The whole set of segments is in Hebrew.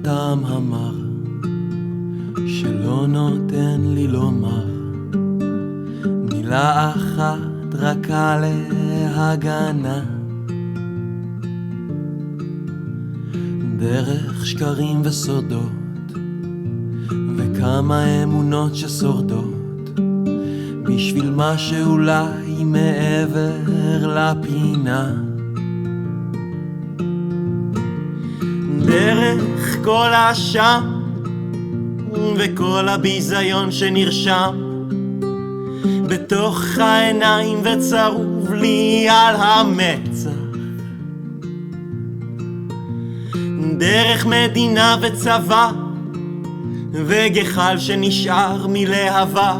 הטעם המר שלא נותן לי לומר מילה אחת רק על ההגנה. דרך שקרים וסודות וכמה אמונות ששורדות בשביל מה שאולי מעבר לפינה. דרך כל האשם וכל הביזיון שנרשם בתוך העיניים וצרוב לי על המצח. דרך מדינה וצבא וגחל שנשאר מלהבה.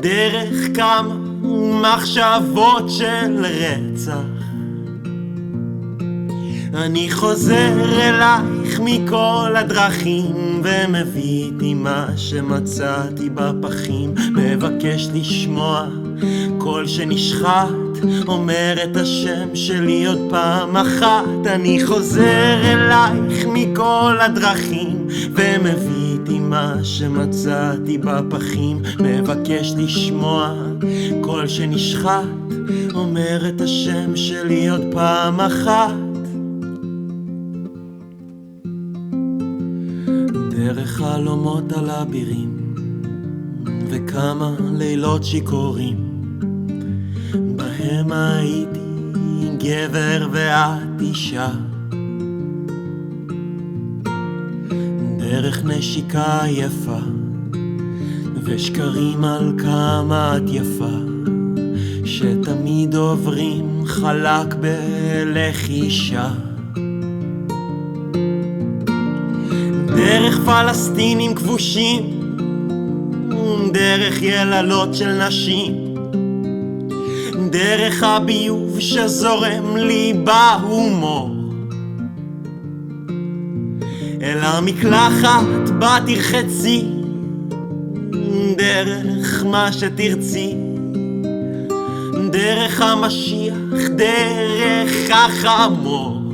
דרך כמה מחשבות של רצח. אני חוזר אלייך מכל הדרכים ומביא איתי מה שמצאתי בפחים. מבקש לשמוע קול שנשחט אומר את השם שלי עוד פעם אחת. אני חוזר אלייך מכל הדרכים ומביא איתי מה שמצאתי בפחים. מבקש לשמוע קול שנשחט אומר את השם שלי עוד פעם אחת. דרך חלומות על הבירים וכמה לילות שיכורים בהם הייתי גבר ואת אישה. דרך נשיקה יפה ושקרים על כמה את יפה שתמיד עוברים חלק בלחישה. דרך פלסטינים כבושים, דרך יללות של נשים, דרך הביוב שזורם לי בהומור, אל המקלחת בה תרחצי, דרך מה שתרצי, דרך המשיח, דרך החמור.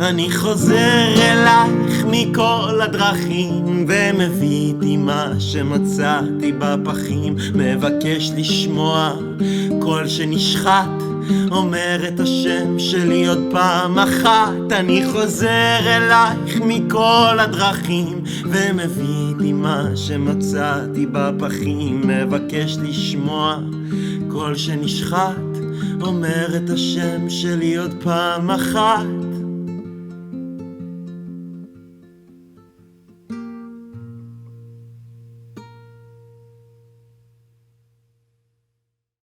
אני חוזר אלייך מכל הדרכים ומביא איתי מה שמצאתי בפחים. מבקש לשמוע קול שנשחט אומר את השם שלי עוד פעם אחת. אני חוזר אלייך מכל הדרכים ומביא איתי מה שמצאתי בפחים. מבקש לשמוע קול שנשחט אומר את השם שלי עוד פעם אחת.